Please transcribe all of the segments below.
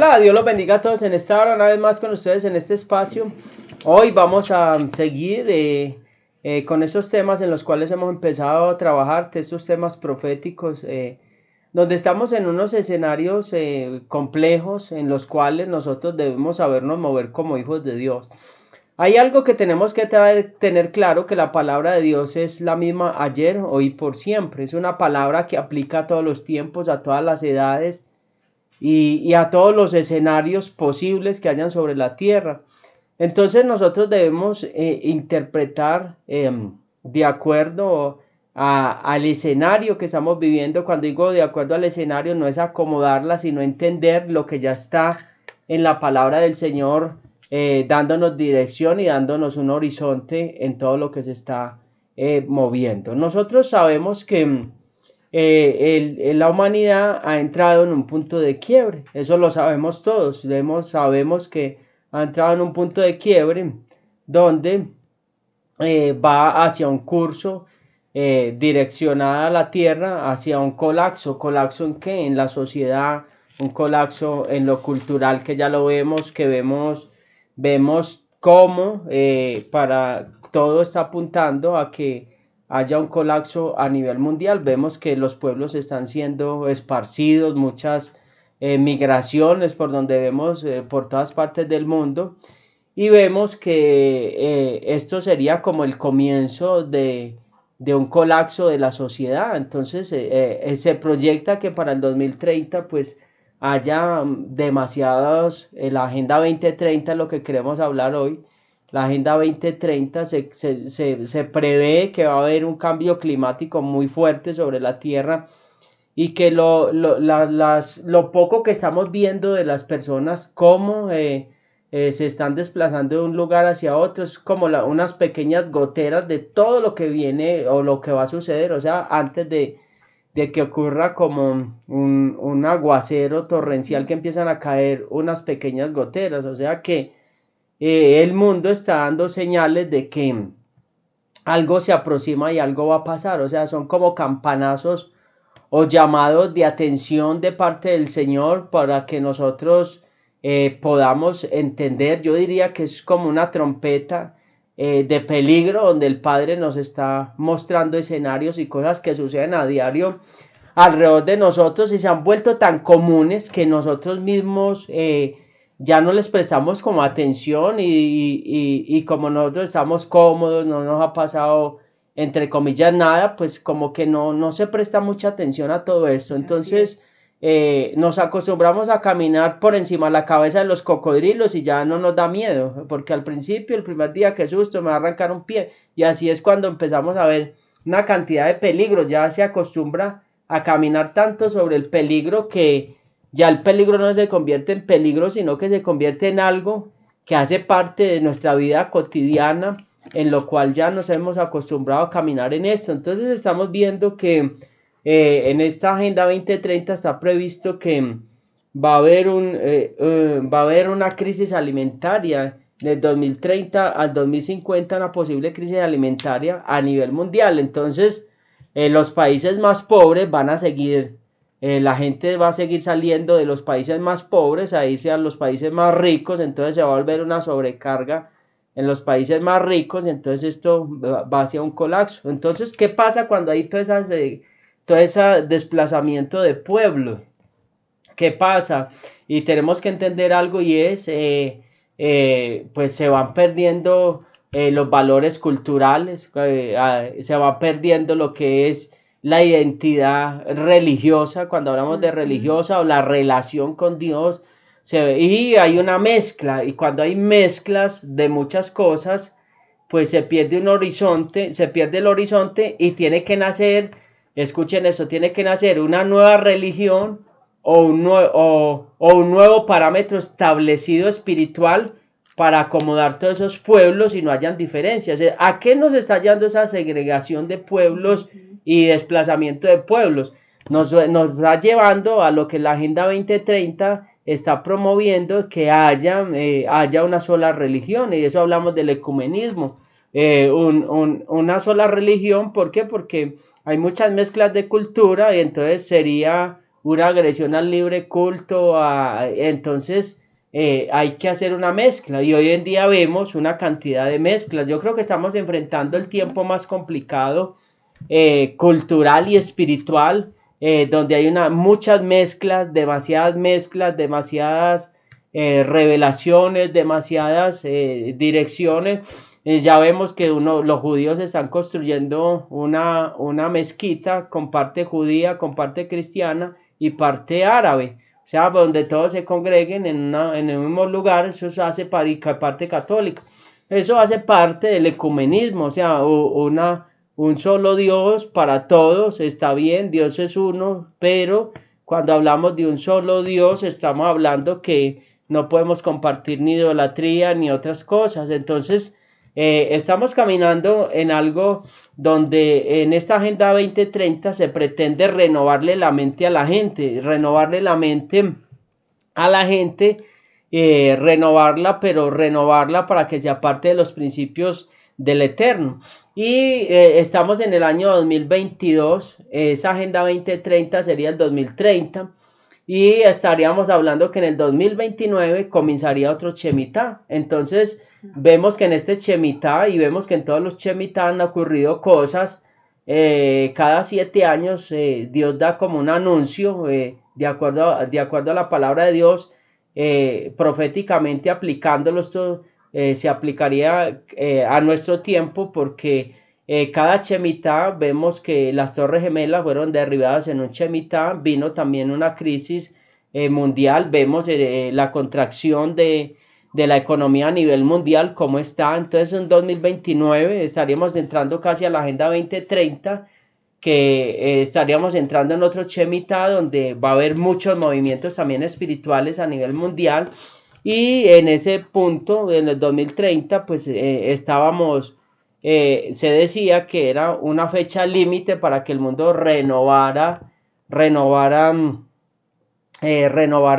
Hola, Dios los bendiga a todos en esta hora, una vez más con ustedes en este espacio. Hoy vamos a seguir con esos temas en los cuales hemos empezado a trabajar, estos temas proféticos, donde estamos en unos escenarios complejos en los cuales nosotros debemos sabernos mover como hijos de Dios. Hay algo que tenemos que tener claro, que la palabra de Dios es la misma ayer, hoy y por siempre. Es una palabra que aplica a todos los tiempos, a todas las edades y a todos los escenarios posibles que hayan sobre la tierra. Entonces nosotros debemos interpretar de acuerdo al escenario que estamos viviendo. Cuando digo de acuerdo al escenario, no es acomodarla, sino entender lo que ya está en la palabra del Señor, dándonos dirección y dándonos un horizonte en todo lo que se está moviendo. Nosotros sabemos que la humanidad ha entrado en un punto de quiebre, eso lo sabemos todos, sabemos que ha entrado en un punto de quiebre donde va hacia un curso direccionada a la tierra, hacia un colapso. ¿Colapso en qué? En la sociedad, un colapso en lo cultural, que ya lo vemos, que vemos cómo para todo está apuntando a que haya un colapso a nivel mundial. Vemos que los pueblos están siendo esparcidos, muchas migraciones por donde vemos por todas partes del mundo, y vemos que esto sería como el comienzo de un colapso de la sociedad. Entonces se proyecta que para el 2030 pues haya demasiados, la Agenda 2030 es lo que queremos hablar hoy. La Agenda 2030 se prevé que va a haber un cambio climático muy fuerte sobre la Tierra, y que lo poco que estamos viendo de las personas, cómo se están desplazando de un lugar hacia otro, es como unas pequeñas goteras de todo lo que viene o lo que va a suceder. O sea, antes de que ocurra como un aguacero torrencial, que empiezan a caer unas pequeñas goteras. O sea que el mundo está dando señales de que algo se aproxima y algo va a pasar. O sea, son como campanazos o llamados de atención de parte del Señor para que nosotros podamos entender. Yo diría que es como una trompeta de peligro, donde el Padre nos está mostrando escenarios y cosas que suceden a diario alrededor de nosotros, y se han vuelto tan comunes que nosotros mismos ya no les prestamos como atención, y como nosotros estamos cómodos, no nos ha pasado entre comillas nada, pues como que no se presta mucha atención a todo esto. Entonces nos acostumbramos a caminar por encima de la cabeza de los cocodrilos y ya no nos da miedo, porque al principio, el primer día, qué susto, me va a arrancar un pie, y así es cuando empezamos a ver una cantidad de peligros. Ya se acostumbra a caminar tanto sobre el peligro que ya el peligro no se convierte en peligro, sino que se convierte en algo que hace parte de nuestra vida cotidiana, en lo cual ya nos hemos acostumbrado a caminar en esto. Entonces estamos viendo que en esta Agenda 2030 está previsto que va a haber una crisis alimentaria del 2030 al 2050, una posible crisis alimentaria a nivel mundial. Entonces los países más pobres van a seguir, la gente va a seguir saliendo de los países más pobres a irse a los países más ricos. Entonces se va a volver una sobrecarga en los países más ricos, y entonces esto va hacia un colapso. Entonces, ¿qué pasa cuando hay todo ese desplazamiento de pueblos? ¿Qué pasa? Y tenemos que entender algo, y es pues se van perdiendo los valores culturales, se va perdiendo lo que es la identidad religiosa, cuando hablamos de religiosa, o la relación con Dios. Y hay una mezcla, y cuando hay mezclas de muchas cosas, pues se pierde el horizonte, y tiene que nacer, escuchen eso, tiene que nacer una nueva religión, o un nuevo parámetro establecido espiritual, para acomodar todos esos pueblos y no hayan diferencias. ¿A qué nos está llevando esa segregación de pueblos y desplazamiento de pueblos? Nos está llevando a lo que la Agenda 2030 está promoviendo, que haya una sola religión, y de eso hablamos del ecumenismo. Una sola religión. ¿Por qué? Porque hay muchas mezclas de cultura, y entonces sería una agresión al libre culto, entonces hay que hacer una mezcla y hoy en día vemos una cantidad de mezclas. Yo creo que estamos enfrentando el tiempo más complicado cultural y espiritual, donde hay muchas mezclas, demasiadas revelaciones, demasiadas direcciones. Ya vemos que los judíos están construyendo una mezquita con parte judía, con parte cristiana y parte árabe. O sea, donde todos se congreguen en el mismo lugar, eso hace parte católica. Eso hace parte del ecumenismo, o sea, un solo Dios para todos, está bien, Dios es uno, pero cuando hablamos de un solo Dios, estamos hablando que no podemos compartir ni idolatría ni otras cosas. Entonces, estamos caminando en algo donde en esta Agenda 2030 se pretende renovarle la mente a la gente, pero renovarla para que sea parte de los principios del Eterno. Y estamos en el año 2022, esa Agenda 2030 sería el 2030, y estaríamos hablando que en el 2029 comenzaría otro Shemitah. Entonces vemos que en este Shemitah y vemos que en todos los Shemitah han ocurrido cosas. Cada 7 años Dios da como un anuncio, de acuerdo a la palabra de Dios, proféticamente aplicándolo. Esto se aplicaría a nuestro tiempo, porque cada Shemitah vemos que las Torres Gemelas fueron derribadas en un Shemitah. Vino también una crisis mundial. Vemos la contracción de la economía a nivel mundial, cómo está. Entonces en 2029 estaríamos entrando casi a la Agenda 2030, que estaríamos entrando en otro Shemitah donde va a haber muchos movimientos también espirituales a nivel mundial. Y en ese punto, en el 2030, pues se decía que era una fecha límite para que el mundo renovara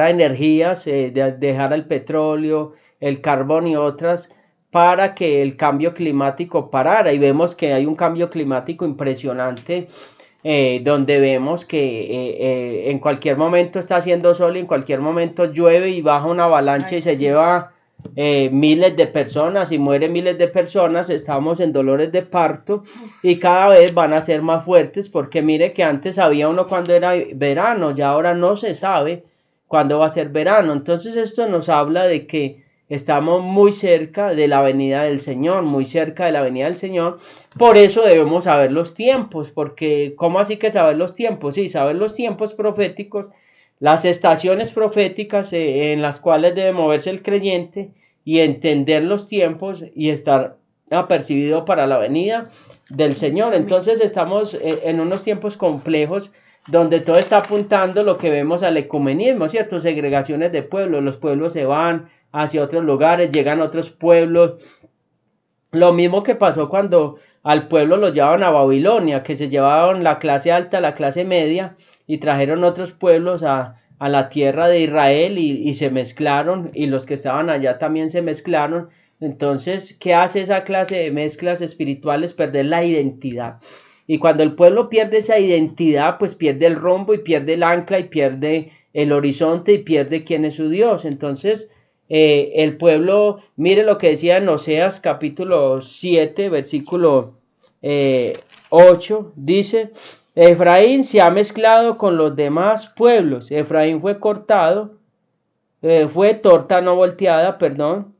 energías, dejara el petróleo, el carbón y otras, para que el cambio climático parara. Y vemos que hay un cambio climático impresionante, donde vemos que en cualquier momento está haciendo sol y en cualquier momento llueve y baja una avalancha y se lleva miles de personas y mueren miles de personas. Estamos en dolores de parto y cada vez van a ser más fuertes, porque mire que antes sabía uno cuando era verano, ya ahora no se sabe cuándo va a ser verano. Entonces esto nos habla de que estamos muy cerca de la venida del Señor, muy cerca de la venida del Señor. Por eso debemos saber los tiempos, porque ¿cómo así que saber los tiempos? Sí, saber los tiempos proféticos, las estaciones proféticas en las cuales debe moverse el creyente, y entender los tiempos y estar apercibido para la venida del Señor. Entonces estamos en unos tiempos complejos, donde todo está apuntando lo que vemos al ecumenismo, ¿cierto? Segregaciones de pueblos, los pueblos se van hacia otros lugares, llegan otros pueblos. Lo mismo que pasó cuando al pueblo lo llevaban a Babilonia, que se llevaban la clase alta, la clase media, y trajeron otros pueblos a la tierra de Israel y se mezclaron, y los que estaban allá también se mezclaron. Entonces, ¿qué hace esa clase de mezclas espirituales? Perder la identidad. Y cuando el pueblo pierde esa identidad, pues pierde el rumbo y pierde el ancla y pierde el horizonte y pierde quién es su Dios. Entonces, el pueblo, mire lo que decía en Oseas capítulo 7, versículo 8, dice: Efraín se ha mezclado con los demás pueblos. Efraín fue cortado, fue torta no volteada, perdón.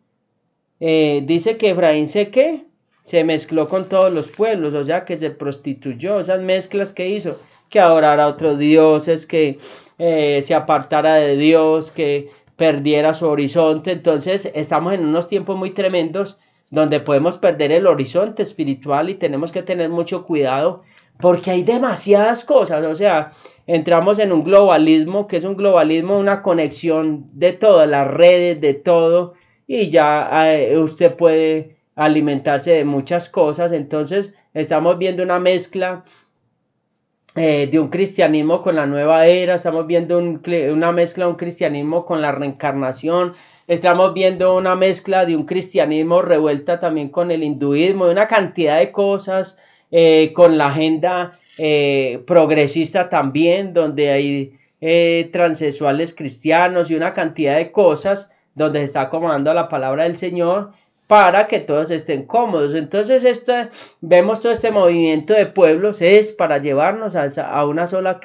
Dice que Efraín se mezcló con todos los pueblos, o sea que se prostituyó. Esas mezclas que hizo, que adorara a otros dioses, que se apartara de Dios, que perdiera su horizonte. Entonces estamos en unos tiempos muy tremendos, donde podemos perder el horizonte espiritual, y tenemos que tener mucho cuidado, porque hay demasiadas cosas. O sea, entramos en un globalismo, que es un globalismo, una conexión de todas las redes, de todo, y ya usted puede alimentarse de muchas cosas. Entonces estamos viendo una mezcla de un cristianismo con la nueva era. Estamos viendo una mezcla de un cristianismo con la reencarnación. Estamos viendo una mezcla de un cristianismo revuelta también con el hinduismo, de una cantidad de cosas, con la agenda progresista también, donde hay transexuales cristianos y una cantidad de cosas donde se está acomodando a la palabra del Señor para que todos estén cómodos. Entonces vemos todo este movimiento de pueblos es para llevarnos a una sola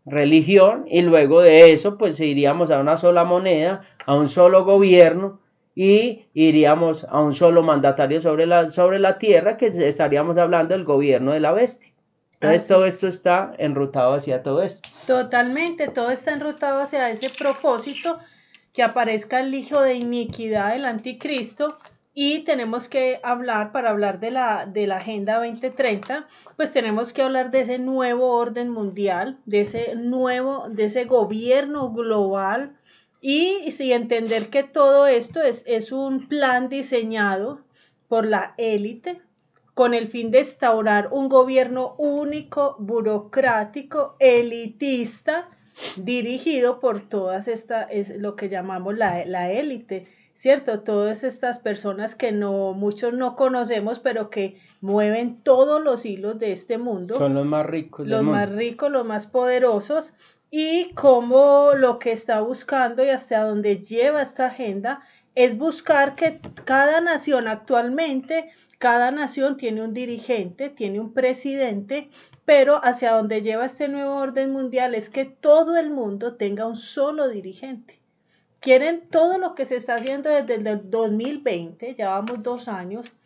religión, y luego de eso pues iríamos a una sola moneda, a un solo gobierno, y iríamos a un solo mandatario sobre la tierra, que estaríamos hablando del gobierno de la bestia. Entonces todo esto está enrutado hacia todo esto. Totalmente, todo está enrutado hacia ese propósito, que aparezca el hijo de iniquidad, el anticristo. Y tenemos que hablar, para hablar de la Agenda 2030, pues tenemos que hablar de ese nuevo orden mundial, de ese gobierno global, y entender que todo esto es un plan diseñado por la élite, con el fin de instaurar un gobierno único, burocrático, elitista, dirigido por todas estas, es lo que llamamos la élite, ¿cierto? Todas estas personas que muchos no conocemos, pero que mueven todos los hilos de este mundo. Son los más ricos del mundo. Los más ricos, los más poderosos, y cómo lo que está buscando y hasta dónde lleva esta agenda es buscar que cada nación actualmente, cada nación tiene un dirigente, tiene un presidente, pero hacia donde lleva este nuevo orden mundial es que todo el mundo tenga un solo dirigente. Quieren todo lo que se está haciendo desde el 2020, ya vamos 2 años,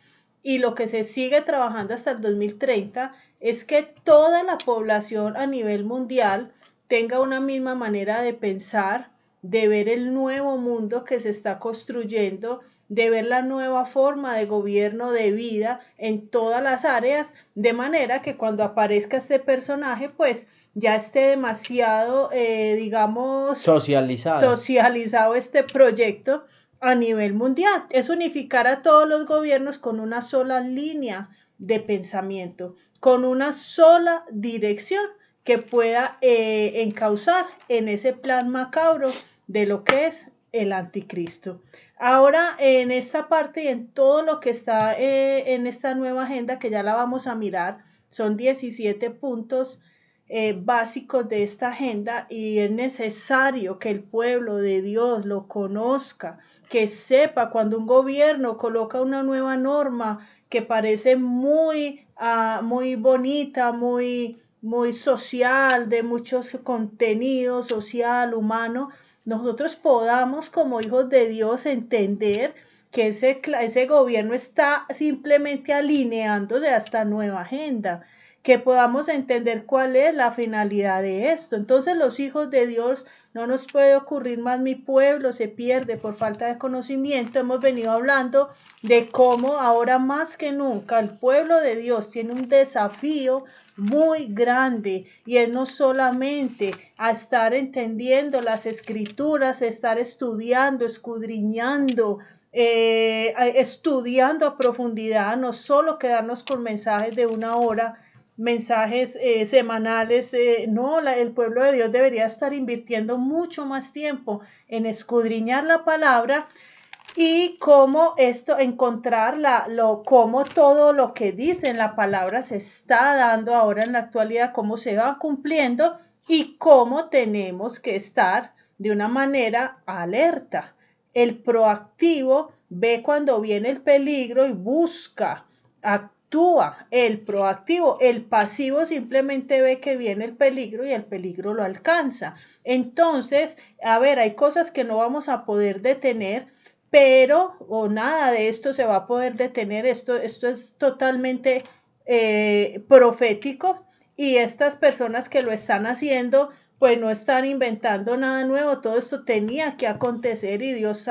y lo que se sigue trabajando hasta el 2030 es que toda la población a nivel mundial tenga una misma manera de pensar, de ver el nuevo mundo que se está construyendo, de ver la nueva forma de gobierno, de vida en todas las áreas, de manera que cuando aparezca este personaje, pues ya esté demasiado, digamos, socializado este proyecto a nivel mundial. Es unificar a todos los gobiernos con una sola línea de pensamiento, con una sola dirección que pueda encauzar en ese plan macabro de lo que es el anticristo. Ahora, en esta parte y en todo lo que está en esta nueva agenda, que ya la vamos a mirar, son 17 puntos básicos de esta agenda, y es necesario que el pueblo de Dios lo conozca, que sepa cuando un gobierno coloca una nueva norma que parece muy bonita, muy social, de muchos contenidos social, humano, nosotros podamos como hijos de Dios entender que ese gobierno está simplemente alineándose a esta nueva agenda, que podamos entender cuál es la finalidad de esto. Entonces los hijos de Dios, no nos puede ocurrir más, mi pueblo se pierde por falta de conocimiento. Hemos venido hablando de cómo ahora más que nunca el pueblo de Dios tiene un desafío muy grande, y es no solamente a estar entendiendo las escrituras, estar estudiando, escudriñando, estudiando a profundidad, no solo quedarnos con mensajes de 1 hora, mensajes semanales. No, el pueblo de Dios debería estar invirtiendo mucho más tiempo en escudriñar la palabra, y cómo encontrar cómo todo lo que dice en la palabra se está dando ahora en la actualidad, cómo se va cumpliendo, y cómo tenemos que estar de una manera alerta. El proactivo ve cuando viene el peligro y busca, actúa. El proactivo, el pasivo simplemente ve que viene el peligro y el peligro lo alcanza. Entonces, hay cosas que no vamos a poder detener, pero nada de esto se va a poder detener. Esto es totalmente profético, y estas personas que lo están haciendo pues no están inventando nada nuevo. Todo esto tenía que acontecer, y Dios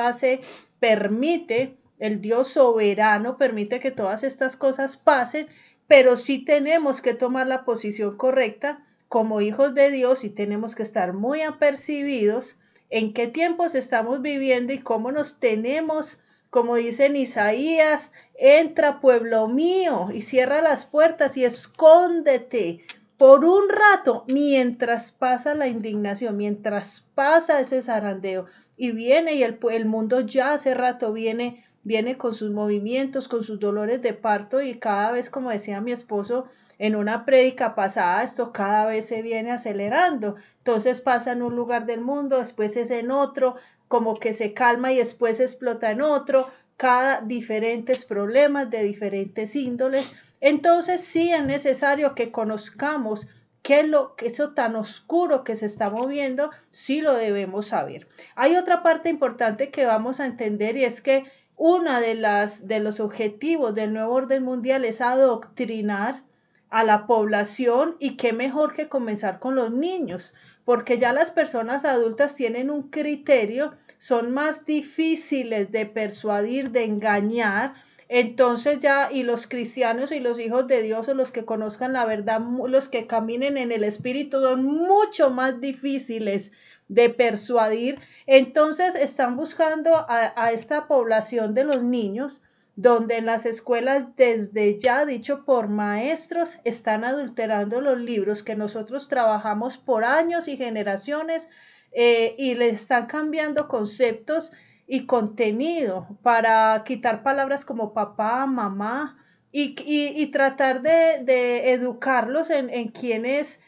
permite, el Dios soberano permite que todas estas cosas pasen, pero sí tenemos que tomar la posición correcta como hijos de Dios, y tenemos que estar muy apercibidos en qué tiempos estamos viviendo y cómo nos tenemos, como dice en Isaías: entra, pueblo mío, y cierra las puertas y escóndete por un rato mientras pasa la indignación, mientras pasa ese zarandeo. Y el mundo ya hace rato viene viene con sus movimientos, con sus dolores de parto y cada vez, como decía mi esposo en una prédica pasada, esto cada vez se viene acelerando. Entonces pasa en un lugar del mundo, después es en otro, como que se calma y después explota en otro, cada diferentes problemas de diferentes índoles. Entonces sí es necesario que conozcamos qué es lo que eso tan oscuro que se está moviendo, sí lo debemos saber. Hay otra parte importante que vamos a entender y es que una de los objetivos del nuevo orden mundial es adoctrinar a la población y qué mejor que comenzar con los niños, porque ya las personas adultas tienen un criterio, son más difíciles de persuadir, de engañar. Entonces ya, y los cristianos y los hijos de Dios o los que conozcan la verdad, los que caminen en el Espíritu, son mucho más difíciles de persuadir. Entonces están buscando a esta población de los niños, donde en las escuelas desde ya, dicho por maestros, están adulterando los libros que nosotros trabajamos por años y generaciones, y le están cambiando conceptos y contenido para quitar palabras como papá, mamá y tratar de educarlos en quién es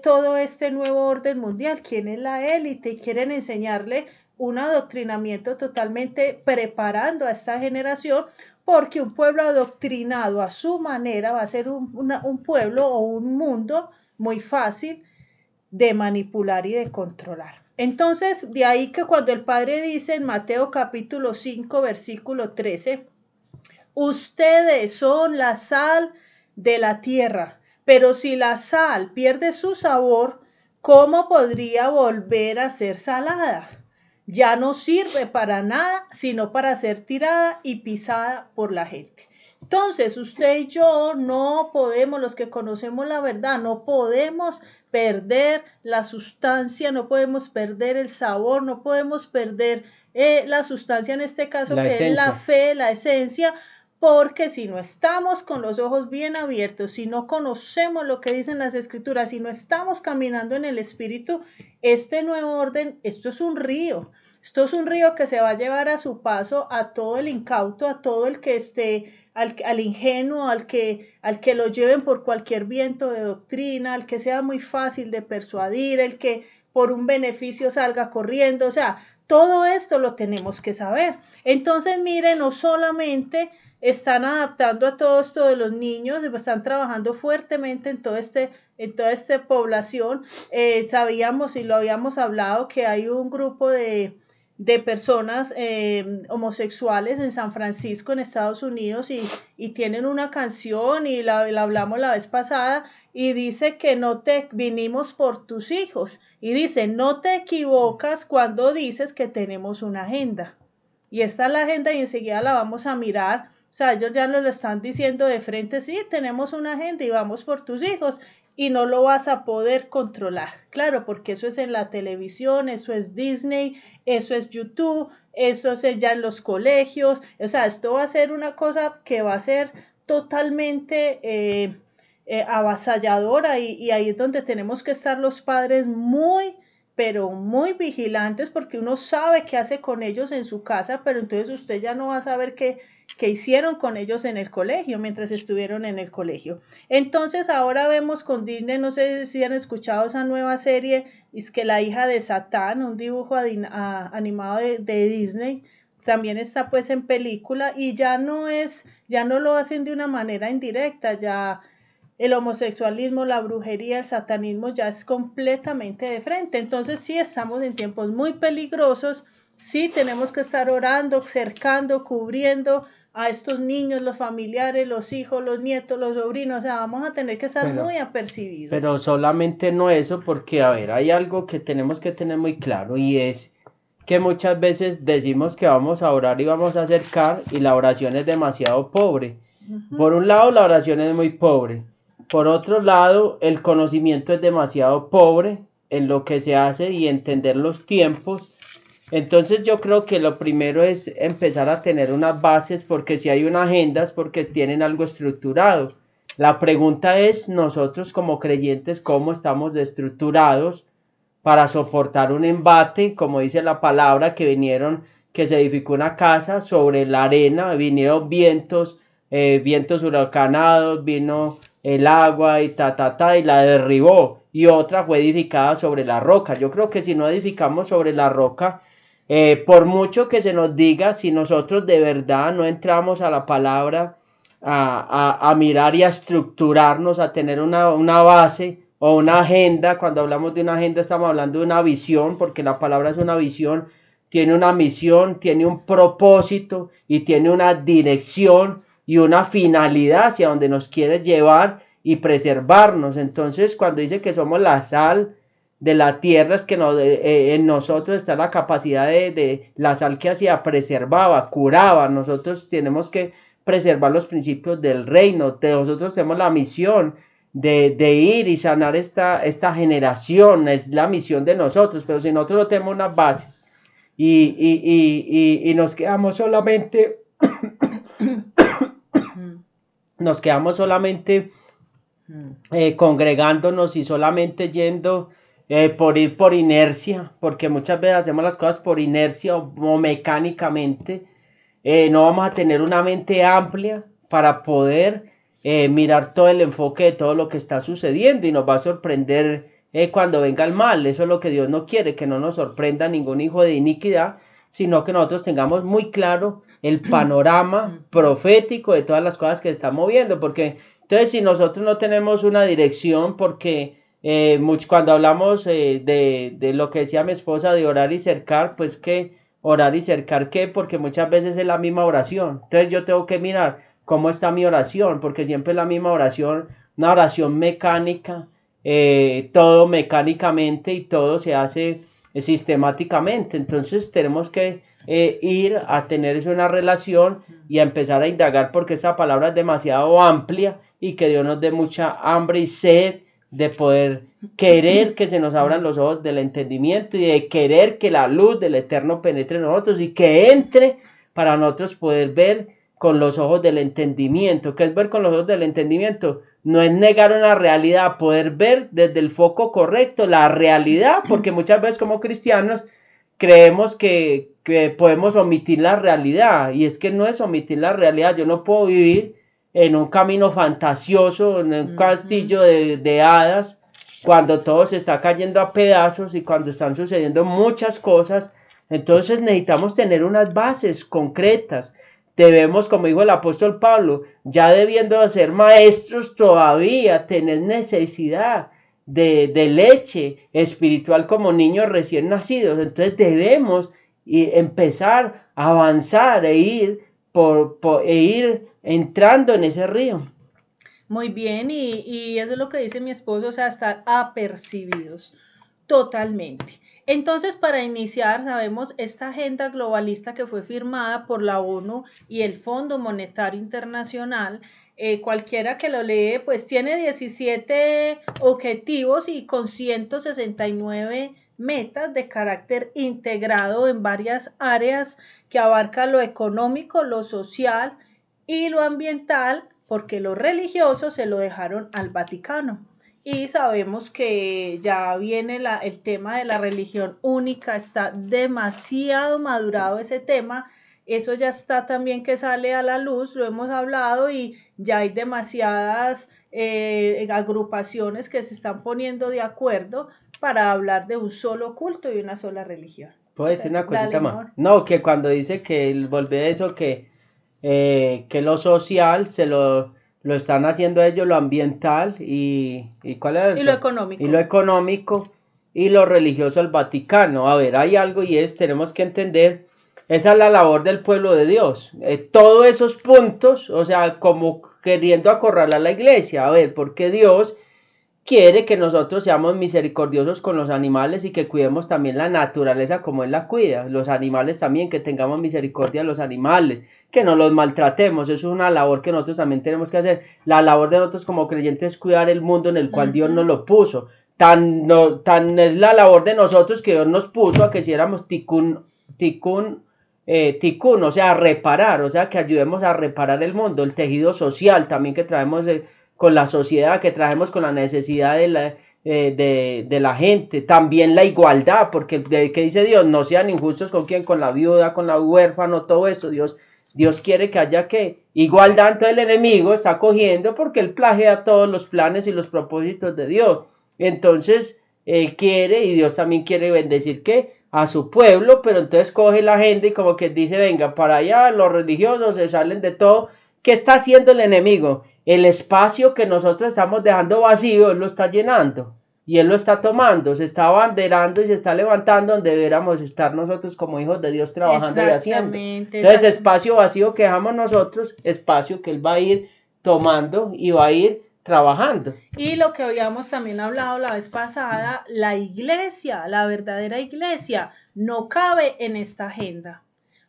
todo este nuevo orden mundial, quién es la élite, y quieren enseñarle un adoctrinamiento totalmente preparando a esta generación, porque un pueblo adoctrinado a su manera va a ser un pueblo o un mundo muy fácil de manipular y de controlar. Entonces, de ahí que cuando el Padre dice en Mateo capítulo 5, versículo 13, ustedes son la sal de la tierra, pero si la sal pierde su sabor, ¿cómo podría volver a ser salada? Ya no sirve para nada, sino para ser tirada y pisada por la gente. Entonces, usted y yo no podemos, los que conocemos la verdad, no podemos perder la sustancia, no podemos perder el sabor, no podemos perder la sustancia, en este caso, La que esencia. es la fe, la esencia, porque si no estamos con los ojos bien abiertos, si no conocemos lo que dicen las escrituras, si no estamos caminando en el Espíritu, este nuevo orden, esto es un río que se va a llevar a su paso a todo el incauto, a todo el que esté, al ingenuo, al que lo lleven por cualquier viento de doctrina, al que sea muy fácil de persuadir, el que por un beneficio salga corriendo, o sea, todo esto lo tenemos que saber. Entonces, mire, no solamente están adaptando a todo esto de los niños, están trabajando fuertemente en toda esta población. Sabíamos y lo habíamos hablado que hay un grupo de personas homosexuales en San Francisco, en Estados Unidos, y tienen una canción y la hablamos la vez pasada, y dice que no te vinimos por tus hijos, y dice, no te equivocas cuando dices que tenemos una agenda. Y esta es la agenda y enseguida la vamos a mirar. O sea, ellos ya nos lo están diciendo de frente, sí, tenemos una agenda y vamos por tus hijos y no lo vas a poder controlar. Claro, porque eso es en la televisión, eso es Disney, eso es YouTube, eso es ya en los colegios. O sea, esto va a ser una cosa que va a ser totalmente avasalladora, y ahí es donde tenemos que estar los padres muy, pero muy vigilantes, porque uno sabe qué hace con ellos en su casa, pero entonces usted ya no va a saber qué hicieron con ellos en el colegio, mientras estuvieron en el colegio. Entonces ahora vemos con Disney, no sé si han escuchado esa nueva serie, es que La hija de Satán, un dibujo animado de Disney, también está pues en película, y ya no lo hacen de una manera indirecta, ya el homosexualismo, la brujería, el satanismo ya es completamente de frente. Entonces sí estamos en tiempos muy peligrosos, sí tenemos que estar orando, cercando, cubriendo a estos niños, los familiares, los hijos, los nietos, los sobrinos. O sea, vamos a tener que estar muy apercibidos. Pero solamente no eso, porque a ver, hay algo que tenemos que tener muy claro, y es que muchas veces decimos que vamos a orar y vamos a acercar, y la oración es demasiado pobre. Por un lado, la oración es muy pobre. Por otro lado, el conocimiento es demasiado pobre en lo que se hace y entender los tiempos. Entonces yo creo que lo primero es empezar a tener unas bases, porque si hay una agenda es porque tienen algo estructurado. La pregunta es, nosotros como creyentes, ¿cómo estamos estructurados para soportar un embate? Como dice la palabra, que vinieron que se edificó una casa sobre la arena, vinieron vientos huracanados, vino el agua y y la derribó. Y otra fue edificada sobre la roca. Yo creo que si no edificamos sobre la roca, por mucho que se nos diga, si nosotros de verdad no entramos a la palabra, a mirar y a estructurarnos, a tener una base o una agenda. Cuando hablamos de una agenda estamos hablando de una visión, porque la palabra es una visión, tiene una misión, tiene un propósito y tiene una dirección y una finalidad hacia donde nos quiere llevar y preservarnos. Entonces, cuando dice que somos la sal de la tierra, es que en nosotros está la capacidad de la sal que hacía, preservaba, curaba. Nosotros tenemos que preservar los principios del reino. Nosotros tenemos la misión de ir y sanar esta generación. Es la misión de nosotros, pero si nosotros no tenemos unas bases y nos quedamos solamente congregándonos y solamente yendo por ir por inercia, porque muchas veces hacemos las cosas por inercia o mecánicamente, no vamos a tener una mente amplia para poder mirar todo el enfoque de todo lo que está sucediendo, y nos va a sorprender cuando venga el mal. Eso es lo que Dios no quiere, que no nos sorprenda ningún hijo de iniquidad, sino que nosotros tengamos muy claro el panorama profético de todas las cosas que se están moviendo. Porque entonces, si nosotros no tenemos una dirección, porque cuando hablamos de lo que decía mi esposa de orar y cercar, pues que orar y cercar qué, porque muchas veces es la misma oración. Entonces yo tengo que mirar cómo está mi oración, porque siempre es la misma oración, una oración mecánica, todo mecánicamente y todo se hace sistemáticamente. Entonces tenemos que ir a tener una relación y a empezar a indagar, porque esta palabra es demasiado amplia, y que Dios nos dé mucha hambre y sed de poder querer que se nos abran los ojos del entendimiento y de querer que la luz del Eterno penetre en nosotros y que entre para nosotros poder ver con los ojos del entendimiento. ¿Qué es ver con los ojos del entendimiento? No es negar una realidad, poder ver desde el foco correcto la realidad, porque muchas veces como cristianos creemos que podemos omitir la realidad, y es que no es omitir la realidad. Yo no puedo vivir en un camino fantasioso, en un castillo de hadas, cuando todo se está cayendo a pedazos y cuando están sucediendo muchas cosas. Entonces necesitamos tener unas bases concretas. Debemos, como dijo el apóstol Pablo, ya debiendo de ser maestros todavía, tener necesidad de leche espiritual como niños recién nacidos. Entonces debemos empezar a avanzar e ir entrando en ese río. Muy bien, y eso es lo que dice mi esposo, o sea, estar apercibidos totalmente. Entonces, para iniciar, sabemos esta agenda globalista que fue firmada por la ONU y el Fondo Monetario Internacional, cualquiera que lo lee, pues tiene 17 objetivos y con 169 metas de carácter integrado en varias áreas que abarca lo económico, lo social y lo ambiental, porque lo religioso se lo dejaron al Vaticano. Y sabemos que ya viene el tema de la religión única, está demasiado madurado ese tema, eso ya está también que sale a la luz, lo hemos hablado, y ya hay demasiadas agrupaciones que se están poniendo de acuerdo para hablar de un solo culto y una sola religión. ¿Puedo decir una cosita más? No, que cuando dice que volver a eso, que lo social lo están haciendo ellos, lo ambiental y ¿cuál era y lo económico. Y lo económico, y lo religioso el Vaticano. A ver, hay algo, y tenemos que entender, esa es la labor del pueblo de Dios. Todos esos puntos, o sea, como queriendo acorralar a la iglesia. A ver, porque Dios quiere que nosotros seamos misericordiosos con los animales y que cuidemos también la naturaleza como Él la cuida. Los animales también, que tengamos misericordia de los animales, que no los maltratemos. Eso es una labor que nosotros también tenemos que hacer. La labor de nosotros como creyentes es cuidar el mundo en el cual Dios nos lo puso. Tan es la labor de nosotros que Dios nos puso a que hiciéramos tikkun, o sea, reparar, o sea, que ayudemos a reparar el mundo, el tejido social también que traemos con la sociedad, que traemos con la necesidad de la gente, también la igualdad, porque de que dice Dios, no sean injustos con quién, con la viuda, con la huérfano, todo esto, Dios quiere que haya que igualdad, entonces el enemigo está cogiendo porque él plagia todos los planes y los propósitos de Dios, entonces quiere, y Dios también quiere bendecir que a su pueblo, pero entonces coge la gente y como que dice, venga, para allá los religiosos se salen de todo. ¿Qué está haciendo el enemigo? El espacio que nosotros estamos dejando vacío, él lo está llenando y él lo está tomando, se está abanderando y se está levantando donde deberíamos estar nosotros como hijos de Dios trabajando y haciendo. Entonces, espacio vacío que dejamos nosotros, espacio que él va a ir tomando y va a ir trabajando. Y lo que habíamos también hablado la vez pasada, la iglesia, la verdadera iglesia, no cabe en esta agenda.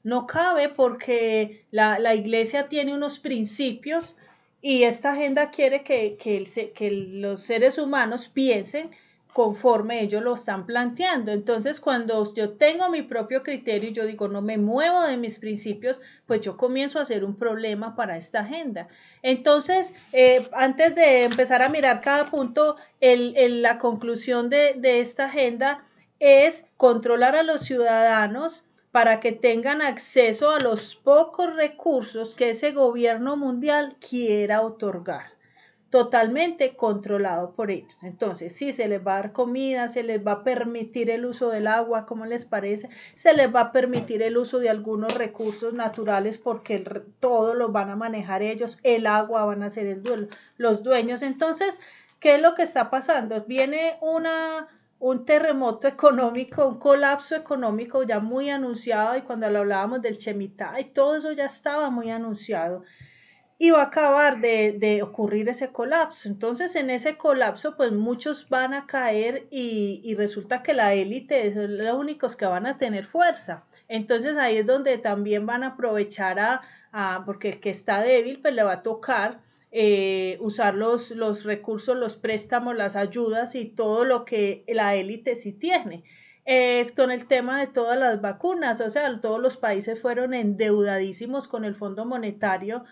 No cabe porque la iglesia tiene unos principios y esta agenda quiere que los seres humanos piensen conforme ellos lo están planteando. Entonces, cuando yo tengo mi propio criterio y yo digo, no me muevo de mis principios, pues yo comienzo a hacer un problema para esta agenda. Entonces, antes de empezar a mirar cada punto, la conclusión de esta agenda es controlar a los ciudadanos para que tengan acceso a los pocos recursos que ese gobierno mundial quiera otorgar, totalmente controlado por ellos. Entonces, sí, se les va a dar comida, se les va a permitir el uso del agua, ¿cómo les parece? Se les va a permitir el uso de algunos recursos naturales porque todo lo van a manejar ellos, el agua van a ser los dueños. Entonces, ¿qué es lo que está pasando? Viene un terremoto económico, un colapso económico ya muy anunciado, y cuando hablábamos del Chemitá y todo eso ya estaba muy anunciado, y va a acabar de ocurrir ese colapso. Entonces, en ese colapso, pues muchos van a caer y resulta que la élite son los únicos que van a tener fuerza. Entonces, ahí es donde también van a aprovechar porque el que está débil, pues le va a tocar usar los recursos, los préstamos, las ayudas y todo lo que la élite sí tiene. Con el tema de todas las vacunas, o sea, todos los países fueron endeudadísimos con el Fondo Monetario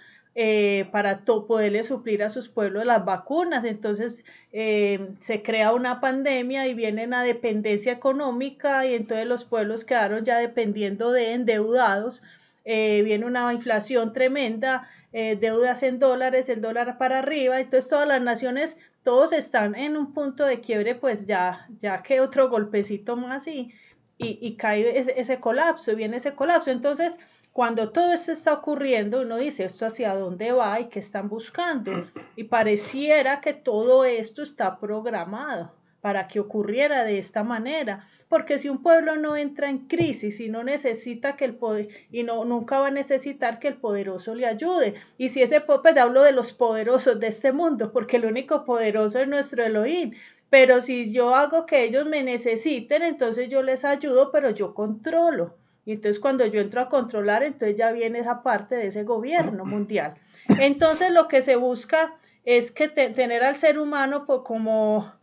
para poderle suplir a sus pueblos las vacunas. Entonces se crea una pandemia y viene una dependencia económica y entonces los pueblos quedaron ya dependiendo de endeudados. Viene una inflación tremenda, deudas en dólares, el dólar para arriba, entonces todas las naciones, todos están en un punto de quiebre, pues ya que otro golpecito más y cae ese colapso, viene ese colapso. Entonces, cuando todo esto está ocurriendo, uno dice, ¿esto hacia dónde va y qué están buscando? Y pareciera que todo esto está programado para que ocurriera de esta manera, porque si un pueblo no entra en crisis y no necesita que el poder, y nunca va a necesitar que el poderoso le ayude, y si ese pues hablo de los poderosos de este mundo, porque el único poderoso es nuestro Elohim, pero si yo hago que ellos me necesiten, entonces yo les ayudo, pero yo controlo. Y entonces cuando yo entro a controlar, entonces ya viene esa parte de ese gobierno mundial. Entonces lo que se busca es que tener al ser humano pues, como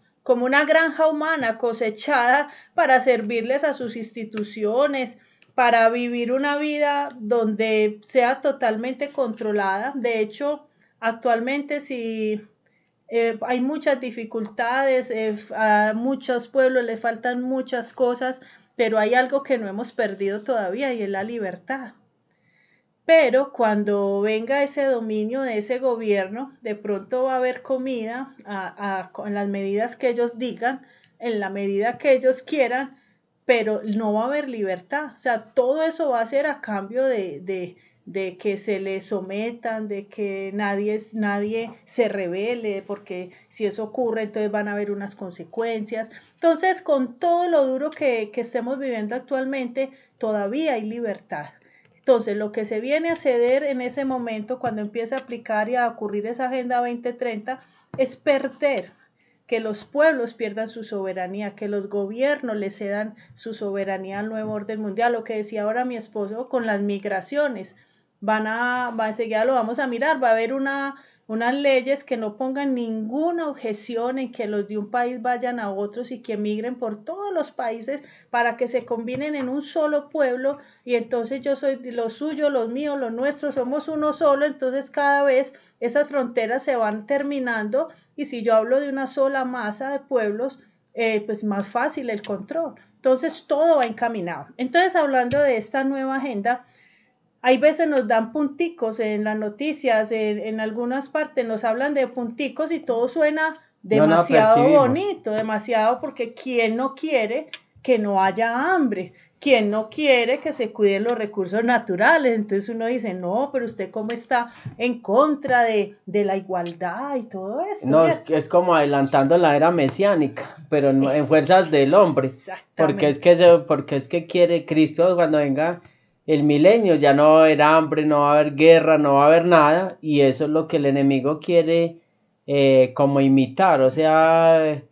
una granja humana cosechada para servirles a sus instituciones, para vivir una vida donde sea totalmente controlada. De hecho, actualmente si hay muchas dificultades, a muchos pueblos les faltan muchas cosas, pero hay algo que no hemos perdido todavía y es la libertad. Pero cuando venga ese dominio de ese gobierno, de pronto va a haber comida con las medidas que ellos digan, en la medida que ellos quieran, pero no va a haber libertad. O sea, todo eso va a ser a cambio de que se le sometan, de que nadie se rebele, porque si eso ocurre, entonces van a haber unas consecuencias. Entonces, con todo lo duro que estemos viviendo actualmente, todavía hay libertad. Entonces, lo que se viene a ceder en ese momento, cuando empiece a aplicar y a ocurrir esa Agenda 2030, es perder, que los pueblos pierdan su soberanía, que los gobiernos le cedan su soberanía al nuevo orden mundial. Lo que decía ahora mi esposo con las migraciones, enseguida lo vamos a mirar, va a haber unas leyes que no pongan ninguna objeción en que los de un país vayan a otros y que migren por todos los países para que se combinen en un solo pueblo y entonces yo soy lo suyo, los míos, los nuestros, somos uno solo, entonces cada vez esas fronteras se van terminando y si yo hablo de una sola masa de pueblos, pues más fácil el control. Entonces todo va encaminado. Entonces hablando de esta nueva agenda, hay veces nos dan punticos en las noticias, en algunas partes nos hablan de punticos y todo suena demasiado bonito, demasiado porque ¿quién no quiere que no haya hambre? ¿Quién no quiere que se cuiden los recursos naturales? Entonces uno dice, no, pero usted cómo está en contra de la igualdad y todo eso. No, es como adelantando la era mesiánica, pero en fuerzas del hombre. Porque es que quiere Cristo cuando venga el milenio, ya no va a haber hambre, no va a haber guerra, no va a haber nada, y eso es lo que el enemigo quiere como imitar, o sea,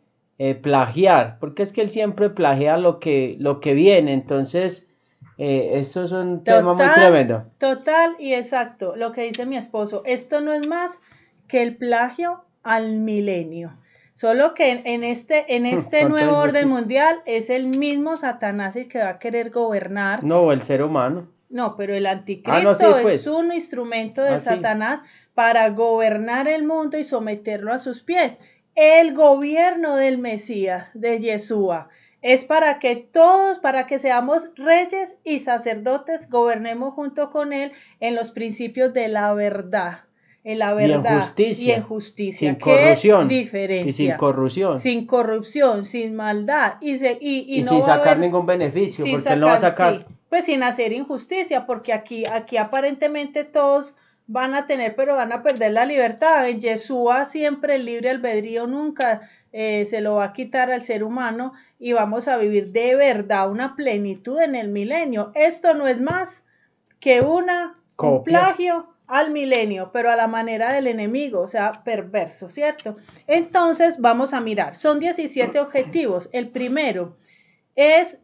plagiar, porque es que él siempre plagia lo que viene, entonces eso es un tema muy tremendo. Total y exacto, lo que dice mi esposo, esto no es más que el plagio al milenio. Solo que en este nuevo orden mundial es el mismo Satanás el que va a querer gobernar. No, el ser humano. No, pero el anticristo es un instrumento de Satanás para gobernar el mundo y someterlo a sus pies. El gobierno del Mesías, de Yeshua, es para que todos, para que seamos reyes y sacerdotes, gobernemos junto con él en los principios de la verdad. En la verdad y en justicia. Sin corrupción. ¿Qué diferencia? Y sin corrupción. Sin corrupción, sin maldad. Y no sin sacar ningún beneficio, porque él no va a sacar. Sí, pues sin hacer injusticia, porque aquí aparentemente todos van a tener, pero van a perder la libertad. En Yeshua siempre el libre albedrío nunca se lo va a quitar al ser humano y vamos a vivir de verdad una plenitud en el milenio. Esto no es más que un plagio al milenio, pero a la manera del enemigo, o sea, perverso, ¿cierto? Entonces vamos a mirar, son 17 objetivos. El primero es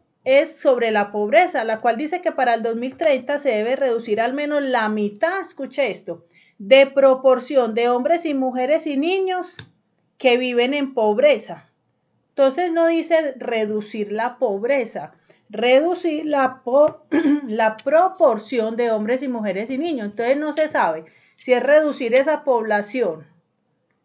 sobre la pobreza, la cual dice que para el 2030 se debe reducir al menos la mitad, escuche esto, de proporción de hombres y mujeres y niños que viven en pobreza. Entonces no dice reducir la pobreza, reducir la proporción de hombres y mujeres y niños. Entonces no se sabe si es reducir esa población,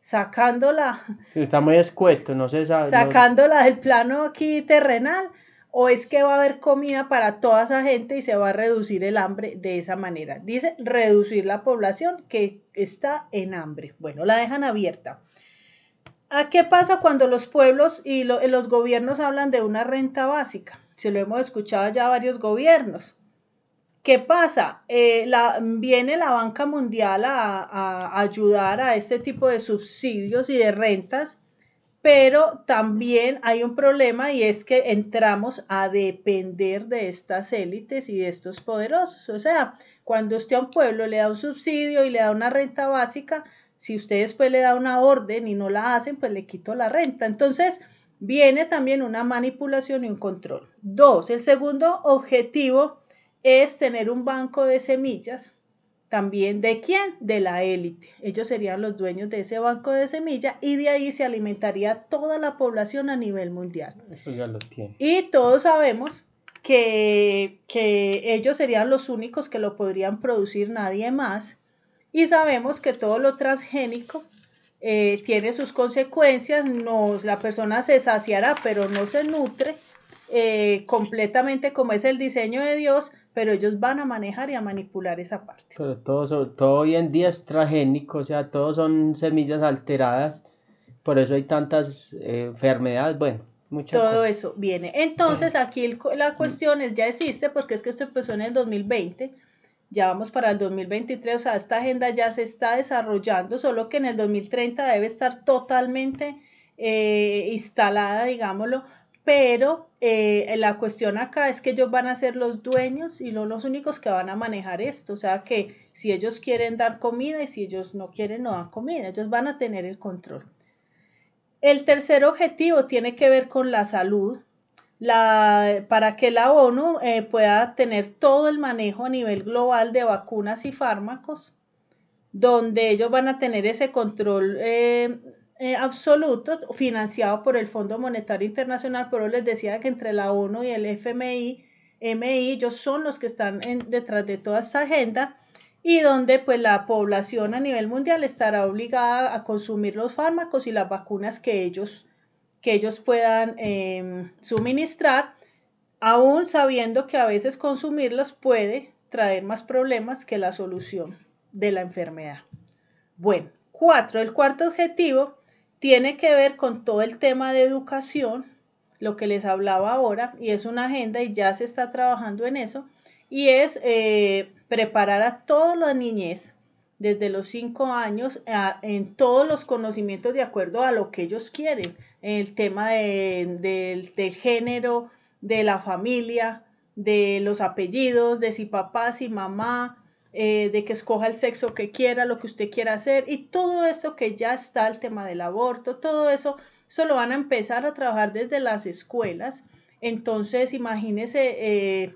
sacándola. Está muy escueto, no se sabe. Sacándola del plano aquí terrenal, o es que va a haber comida para toda esa gente y se va a reducir el hambre de esa manera. Dice reducir la población que está en hambre. Bueno, la dejan abierta. ¿A qué pasa cuando los pueblos y los gobiernos hablan de una renta básica? Se lo hemos escuchado ya varios gobiernos. ¿Qué pasa? Viene la Banca Mundial a ayudar a este tipo de subsidios y de rentas, pero también hay un problema y es que entramos a depender de estas élites y de estos poderosos. O sea, cuando usted a un pueblo le da un subsidio y le da una renta básica, si usted después le da una orden y no la hacen, pues le quito la renta. Entonces, viene también una manipulación y un control. 2, el segundo objetivo es tener un banco de semillas. También, ¿de quién? De la élite. Ellos serían los dueños de ese banco de semillas y de ahí se alimentaría toda la población a nivel mundial. Eso ya lo tiene. Y todos sabemos que ellos serían los únicos que lo podrían producir, nadie más. Y sabemos que todo lo transgénico tiene sus consecuencias. La persona se saciará, pero no se nutre completamente como es el diseño de Dios, pero ellos van a manejar y a manipular esa parte. Pero todo hoy en día es transgénico, o sea, todos son semillas alteradas, por eso hay tantas enfermedades, bueno, muchas todo cosas. Eso viene. Entonces aquí la cuestión es, ya existe, porque es que esto empezó en el 2020, ya vamos para el 2023, o sea, esta agenda ya se está desarrollando, solo que en el 2030 debe estar totalmente instalada, digámoslo, pero la cuestión acá es que ellos van a ser los dueños y no los únicos que van a manejar esto, o sea que si ellos quieren dar comida y si ellos no quieren no dan comida, ellos van a tener el control. El tercer objetivo tiene que ver con la salud, para que la ONU pueda tener todo el manejo a nivel global de vacunas y fármacos, donde ellos van a tener ese control absoluto, financiado por el Fondo Monetario Internacional, pero les decía que entre la ONU y el FMI, ellos son los que están detrás de toda esta agenda, y donde pues la población a nivel mundial estará obligada a consumir los fármacos y las vacunas que ellos puedan suministrar, aún sabiendo que a veces consumirlos puede traer más problemas que la solución de la enfermedad. Bueno, el cuarto objetivo tiene que ver con todo el tema de educación, lo que les hablaba ahora, y es una agenda y ya se está trabajando en eso, y es preparar a toda la niñez desde los 5 años en todos los conocimientos de acuerdo a lo que ellos quieren, el tema del género, de la familia, de los apellidos, de si papá, si mamá, de que escoja el sexo que quiera, lo que usted quiera hacer, y todo esto que ya está, el tema del aborto, todo eso lo van a empezar a trabajar desde las escuelas. Entonces imagínese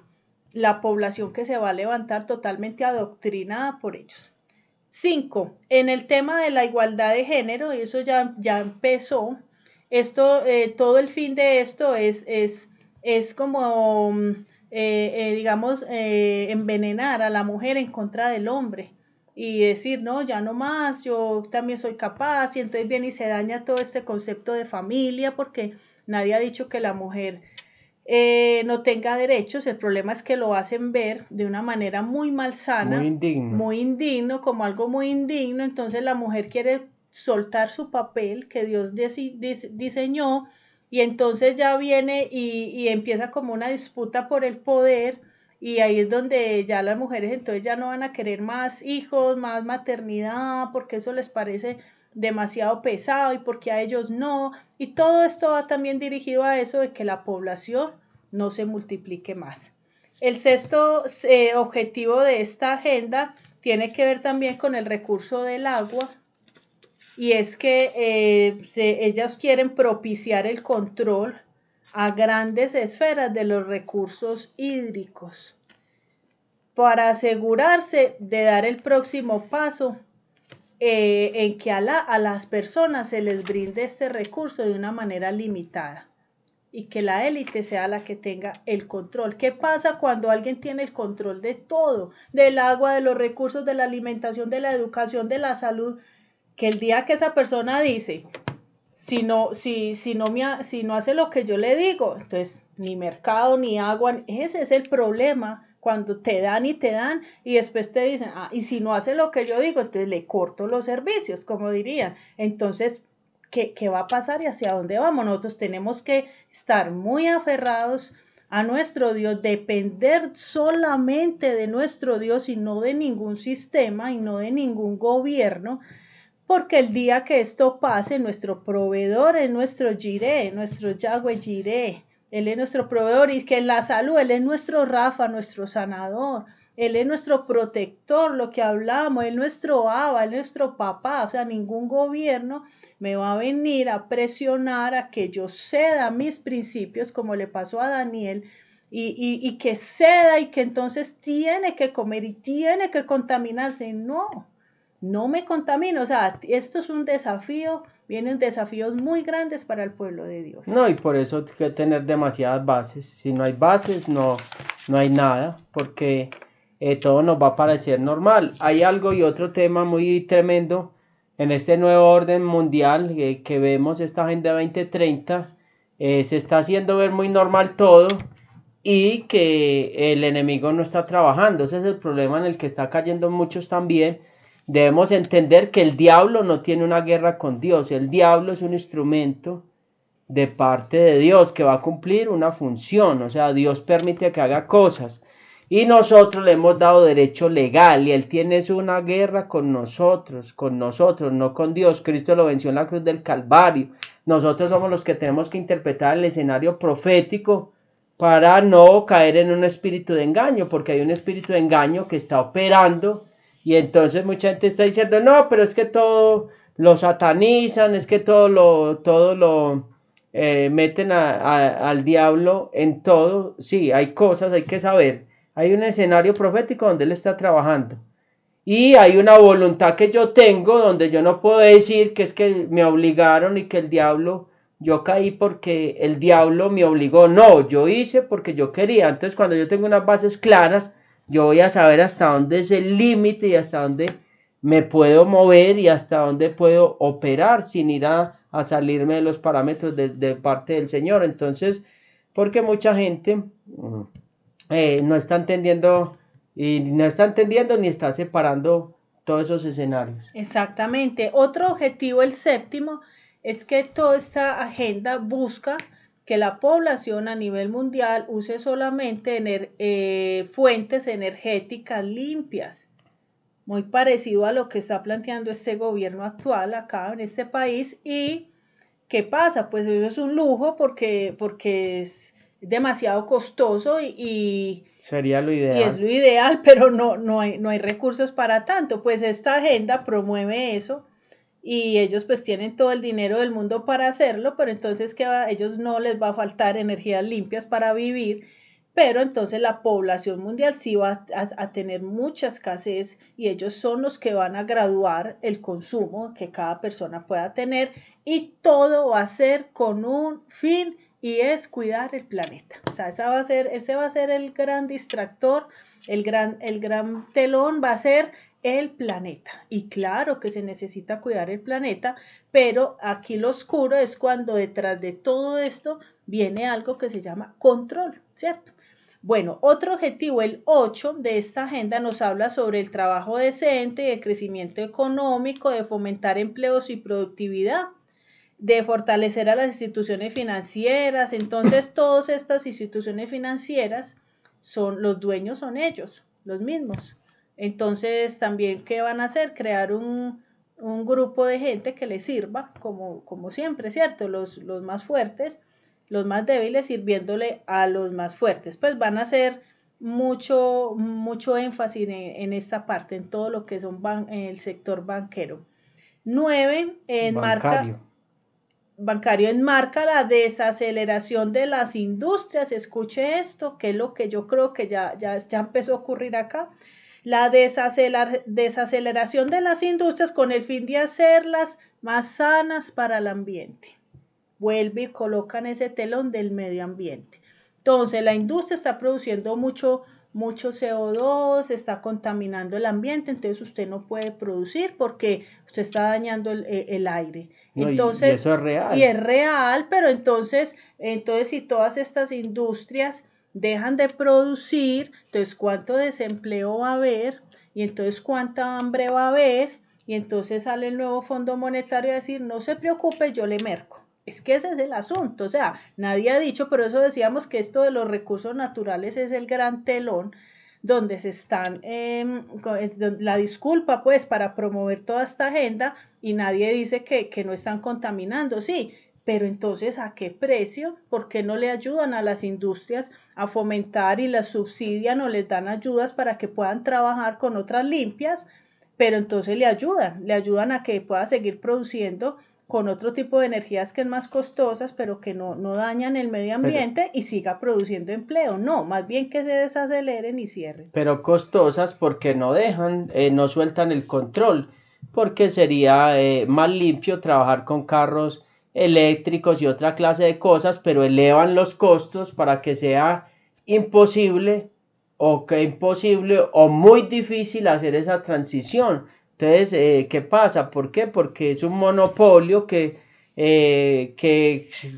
la población que se va a levantar totalmente adoctrinada por ellos. 5. En el tema de la igualdad de género, y eso ya empezó, esto, todo el fin de esto es como, digamos, envenenar a la mujer en contra del hombre y decir, no, ya no más, yo también soy capaz, y entonces viene y se daña todo este concepto de familia, porque nadie ha dicho que la mujer no tenga derechos. El problema es que lo hacen ver de una manera muy malsana, muy indigno, como algo muy indigno. Entonces la mujer quiere soltar su papel que Dios diseñó, y entonces ya viene y empieza como una disputa por el poder, y ahí es donde ya las mujeres entonces ya no van a querer más hijos, más maternidad, porque eso les parece demasiado pesado y porque a ellos no, y todo esto va también dirigido a eso de que la población no se multiplique más. El sexto objetivo de esta agenda tiene que ver también con el recurso del agua, y es que ellas quieren propiciar el control a grandes esferas de los recursos hídricos para asegurarse de dar el próximo paso en que a las personas se les brinde este recurso de una manera limitada y que la élite sea la que tenga el control. ¿Qué pasa cuando alguien tiene el control de todo? Del agua, de los recursos, de la alimentación, de la educación, de la salud. Que el día que esa persona dice, si no hace lo que yo le digo, entonces ni mercado, ni agua, ese es el problema. Cuando te dan y después te dicen, y si no hace lo que yo digo, entonces le corto los servicios, como dirían. Entonces, ¿qué va a pasar y hacia dónde vamos? Nosotros tenemos que estar muy aferrados a nuestro Dios, depender solamente de nuestro Dios y no de ningún sistema y no de ningún gobierno, porque el día que esto pase, nuestro proveedor es nuestro Jireh, nuestro Yahweh Jireh. Él es nuestro proveedor, y que en la salud Él es nuestro Rafa, nuestro sanador. Él es nuestro protector, lo que hablamos, Él es nuestro Abba, Él es nuestro papá. O sea, ningún gobierno me va a venir a presionar a que yo ceda mis principios, como le pasó a Daniel, y que ceda, y que entonces tiene que comer y tiene que contaminarse. No me contamino. O sea, esto es un desafío, vienen desafíos muy grandes para el pueblo de Dios. No, y por eso hay que tener demasiadas bases. Si no hay bases, no hay nada, porque todo nos va a parecer normal. Hay algo y otro tema muy tremendo en este nuevo orden mundial que vemos, esta Agenda 2030, se está haciendo ver muy normal todo, y que el enemigo no está trabajando. Ese es el problema en el que está cayendo muchos también. Debemos entender que el diablo no tiene una guerra con Dios. El diablo es un instrumento de parte de Dios que va a cumplir una función. O sea, Dios permite que haga cosas y nosotros le hemos dado derecho legal, y Él tiene una guerra con nosotros, no con Dios. Cristo lo venció en la cruz del Calvario. Nosotros somos los que tenemos que interpretar el escenario profético para no caer en un espíritu de engaño, porque hay un espíritu de engaño que está operando. Y entonces mucha gente está diciendo, no, pero es que todo lo satanizan, es que todo lo meten al diablo en todo. Sí, hay cosas, hay que saber. Hay un escenario profético donde él está trabajando. Y hay una voluntad que yo tengo donde yo no puedo decir que es que me obligaron y que el diablo, yo caí porque el diablo me obligó. No, yo hice porque yo quería. Entonces cuando yo tengo unas bases claras, yo voy a saber hasta dónde es el límite y hasta dónde me puedo mover y hasta dónde puedo operar sin ir a salirme de los parámetros de parte del Señor. Entonces, porque mucha gente no está entendiendo y no está entendiendo ni está separando todos esos escenarios. Exactamente. Otro objetivo, el séptimo, es que toda esta agenda busca que la población a nivel mundial use solamente fuentes energéticas limpias, muy parecido a lo que está planteando este gobierno actual acá en este país. ¿Y qué pasa? Pues eso es un lujo porque es demasiado costoso Sería lo y es ideal. lo ideal, pero no hay recursos para tanto. Pues esta agenda promueve eso y ellos pues tienen todo el dinero del mundo para hacerlo, pero entonces que a ellos no les va a faltar energías limpias para vivir, pero entonces la población mundial sí va a tener mucha escasez y ellos son los que van a graduar el consumo que cada persona pueda tener y todo va a ser con un fin y es cuidar el planeta. O sea, ese va a ser el gran distractor, el gran telón va a ser el planeta. Y claro que se necesita cuidar el planeta, pero aquí lo oscuro es cuando detrás de todo esto viene algo que se llama control, ¿cierto? Bueno, otro objetivo, el 8 de esta agenda, nos habla sobre el trabajo decente y el crecimiento económico, de fomentar empleos y productividad, de fortalecer a las instituciones financieras. Entonces, todas estas instituciones financieras los dueños son ellos, los mismos. Entonces, también, ¿qué van a hacer? Crear un grupo de gente que les sirva, como siempre, ¿cierto? Los más fuertes, los más débiles sirviéndole a los más fuertes. Pues van a hacer mucho énfasis en esta parte, en todo lo que son en el sector banquero. 9, Bancario. bancario enmarca la desaceleración de las industrias. Escuche esto, que es lo que yo creo que ya empezó a ocurrir acá. La desaceleración de las industrias con el fin de hacerlas más sanas para el ambiente. Vuelve y colocan ese telón del medio ambiente. Entonces, la industria está produciendo mucho CO2, está contaminando el ambiente, entonces usted no puede producir porque usted está dañando el aire. No, Entonces, y eso es real. Y es real, pero entonces si todas estas industrias dejan de producir, entonces cuánto desempleo va a haber y entonces cuánta hambre va a haber y entonces sale el nuevo Fondo Monetario a decir, no se preocupe, yo le merco. Es que ese es el asunto, o sea, nadie ha dicho, pero eso decíamos que esto de los recursos naturales es el gran telón donde se están, la disculpa pues para promover toda esta agenda y nadie dice que no están contaminando, sí, pero entonces ¿a qué precio? ¿Por qué no le ayudan a las industrias a fomentar y las subsidian o les dan ayudas para que puedan trabajar con otras limpias? Pero entonces le ayudan a que pueda seguir produciendo con otro tipo de energías que es más costosas, pero que no dañan el medio ambiente y siga produciendo empleo. No, más bien que se desaceleren y cierren. Pero costosas porque no dejan, no sueltan el control, porque sería más limpio trabajar con carros eléctricos y otra clase de cosas, pero elevan los costos para que sea imposible o muy difícil hacer esa transición. Entonces, ¿qué pasa? ¿Por qué? Porque es un monopolio que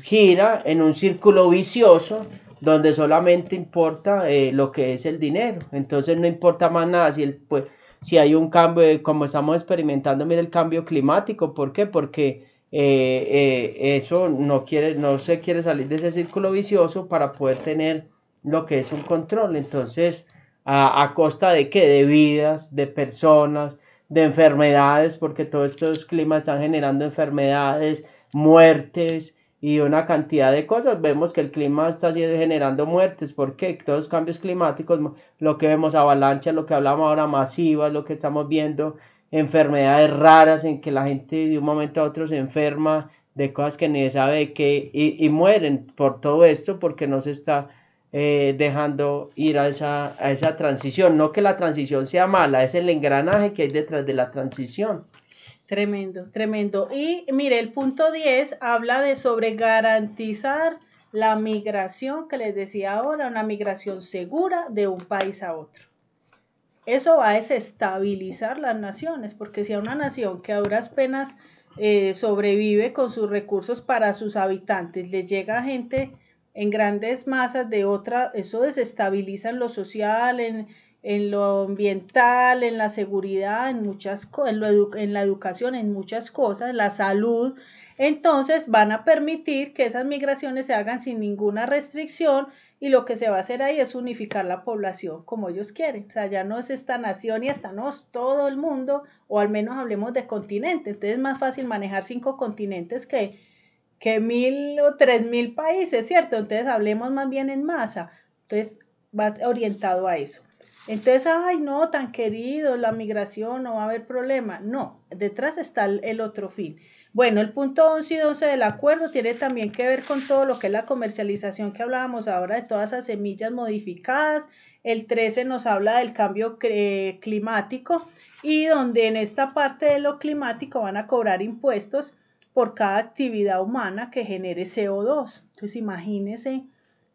gira en un círculo vicioso donde solamente importa lo que es el dinero. Entonces no importa más nada si hay un cambio, como estamos experimentando, mira el cambio climático. ¿Por qué? Porque eso no se quiere salir de ese círculo vicioso para poder tener lo que es un control. Entonces, ¿a costa de qué? De vidas, de personas, de enfermedades, porque todos estos climas están generando enfermedades, muertes y una cantidad de cosas. Vemos que el clima está generando muertes. ¿Por qué? Todos los cambios climáticos, lo que vemos, avalanchas, lo que hablamos ahora, masivas, lo que estamos viendo, enfermedades raras en que la gente de un momento a otro se enferma de cosas que ni sabe qué y mueren por todo esto porque no se está dejando ir a esa transición. No que la transición sea mala, es el engranaje que hay detrás de la transición. Tremendo, tremendo. Y mire, el punto 10 habla de sobre garantizar la migración, que les decía ahora, una migración segura de un país a otro. Eso va a desestabilizar las naciones, porque si a una nación que a duras penas sobrevive con sus recursos para sus habitantes, le llega gente en grandes masas de otra, eso desestabiliza en lo social, en lo ambiental, en la seguridad, en muchas cosas, en la educación, en muchas cosas, la salud. Entonces van a permitir que esas migraciones se hagan sin ninguna restricción y lo que se va a hacer ahí es unificar la población como ellos quieren. O sea, ya no es esta nación y esta, no, es todo el mundo, o al menos hablemos de continentes. Entonces es más fácil manejar 5 continentes que 1.000 o 3.000 países, ¿cierto? Entonces hablemos más bien en masa. Entonces va orientado a eso. Entonces, ay, no, tan querido, la migración, no va a haber problema. No, detrás está el otro fin. Bueno, el punto 11 y 12 del acuerdo tiene también que ver con todo lo que es la comercialización que hablábamos ahora de todas esas semillas modificadas. El 13 nos habla del cambio climático y donde en esta parte de lo climático van a cobrar impuestos por cada actividad humana que genere CO2. Entonces, imagínense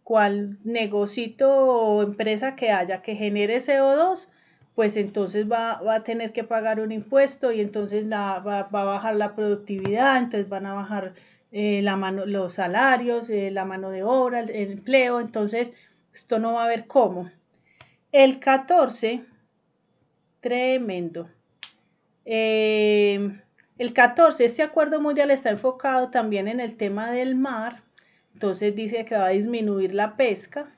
cuál negocito o empresa que haya que genere CO2, pues entonces va a tener que pagar un impuesto y entonces va a bajar la productividad, entonces van a bajar los salarios, la mano de obra, el empleo, entonces esto no va a haber cómo. El 14, tremendo. El 14, este acuerdo mundial está enfocado también en el tema del mar, entonces dice que va a disminuir la pesca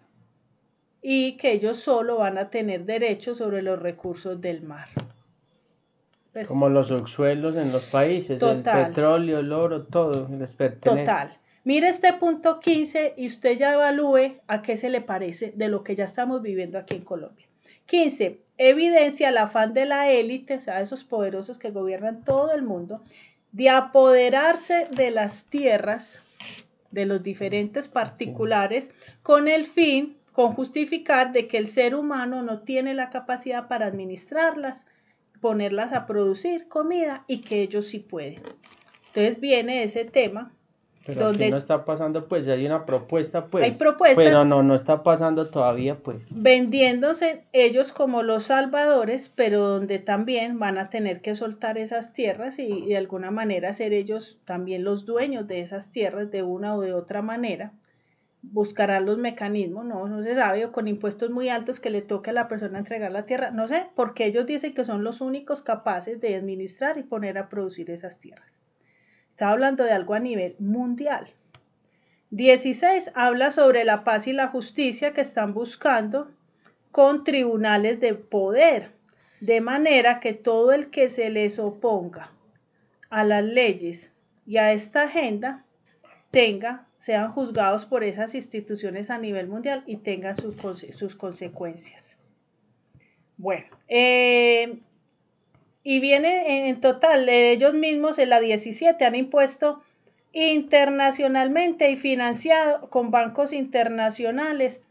y que ellos solo van a tener derecho sobre los recursos del mar. Pues, como los subsuelos en los países, total. El petróleo, el oro, todo les pertenece. Total. Mire este punto 15 y usted ya evalúe a qué se le parece de lo que ya estamos viviendo aquí en Colombia. 15. Evidencia el afán de la élite, o sea, esos poderosos que gobiernan todo el mundo, de apoderarse de las tierras de los diferentes particulares con el fin, con justificar de que el ser humano no tiene la capacidad para administrarlas, ponerlas a producir comida y que ellos sí pueden. Entonces viene ese tema. Pero donde aquí no está pasando, pues hay una propuesta, pues. Hay propuestas. Pero no está pasando todavía, pues. Vendiéndose ellos como los salvadores, pero donde también van a tener que soltar esas tierras y de alguna manera ser ellos también los dueños de esas tierras de una o de otra manera. Buscarán los mecanismos, no se sabe, o con impuestos muy altos que le toque a la persona entregar la tierra, no sé, porque ellos dicen que son los únicos capaces de administrar y poner a producir esas tierras. Está hablando de algo a nivel mundial. 16 habla sobre la paz y la justicia que están buscando con tribunales de poder, de manera que todo el que se les oponga a las leyes y a esta agenda sean juzgados por esas instituciones a nivel mundial y tengan sus consecuencias. Bueno, y viene en total, ellos mismos en la 17 han impuesto internacionalmente y financiado con bancos internacionales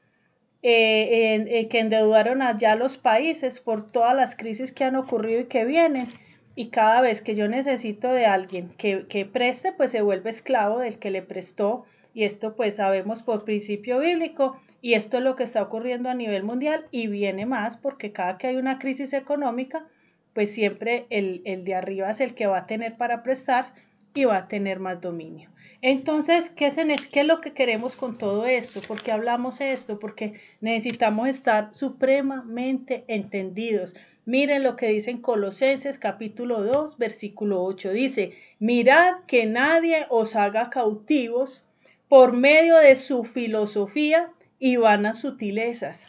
que endeudaron allá los países por todas las crisis que han ocurrido y que vienen. Y cada vez que yo necesito de alguien que preste, pues se vuelve esclavo del que le prestó. Y esto pues sabemos por principio bíblico. Y esto es lo que está ocurriendo a nivel mundial y viene más porque cada que hay una crisis económica, pues siempre el de arriba es el que va a tener para prestar y va a tener más dominio. Entonces, ¿qué es lo que queremos con todo esto? ¿Por qué hablamos esto? Porque necesitamos estar supremamente entendidos. Miren lo que dice en Colosenses capítulo 2, versículo 8. Dice, mirad que nadie os haga cautivos por medio de su filosofía y vanas sutilezas,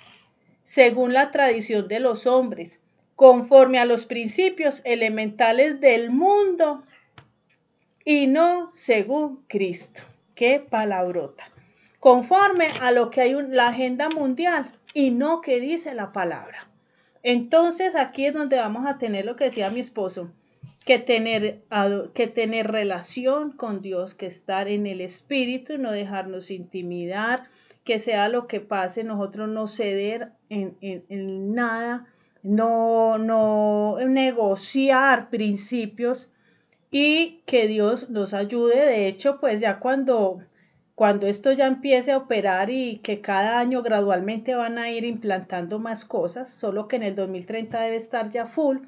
según la tradición de los hombres, conforme a los principios elementales del mundo y no según Cristo. ¡Qué palabrota! Conforme a lo que hay la agenda mundial y no que dice la palabra. Entonces aquí es donde vamos a tener lo que decía mi esposo, que tener relación con Dios, que estar en el espíritu, no dejarnos intimidar, que sea lo que pase, nosotros no ceder en nada, no negociar principios y que Dios nos ayude. De hecho, pues ya cuando esto ya empiece a operar y que cada año gradualmente van a ir implantando más cosas, solo que en el 2030 debe estar ya full,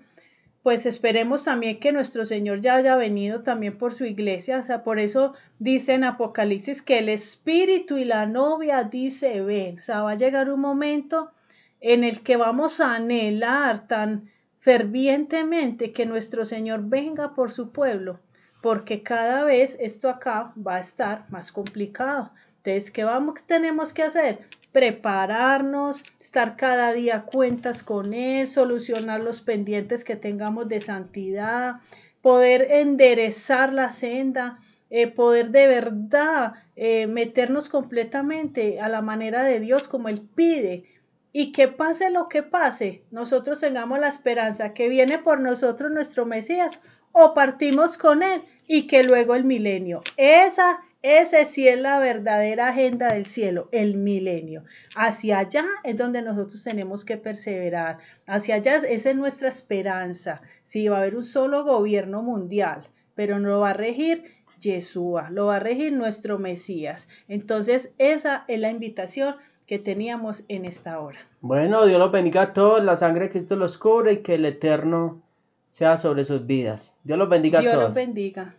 pues esperemos también que nuestro Señor ya haya venido también por su iglesia. O sea, por eso dice en Apocalipsis que el Espíritu y la novia dice ven. O sea, va a llegar un momento en el que vamos a anhelar tan fervientemente que nuestro Señor venga por su pueblo, porque cada vez esto acá va a estar más complicado. Entonces, ¿qué tenemos que hacer? Prepararnos, estar cada día a cuentas con Él, solucionar los pendientes que tengamos de santidad, poder enderezar la senda, poder de verdad meternos completamente a la manera de Dios como Él pide. Y que pase lo que pase, nosotros tengamos la esperanza que viene por nosotros nuestro Mesías o partimos con Él y que luego el milenio. Ese sí es la verdadera agenda del cielo, el milenio. Hacia allá es donde nosotros tenemos que perseverar. Hacia allá esa es nuestra esperanza. Sí, va a haber un solo gobierno mundial, pero no lo va a regir Yeshua, lo va a regir nuestro Mesías. Entonces, esa es la invitación que teníamos en esta hora. Bueno, Dios los bendiga a todos, la sangre de Cristo los cubre y que el Eterno sea sobre sus vidas. Dios los bendiga a Dios los todos. bendiga.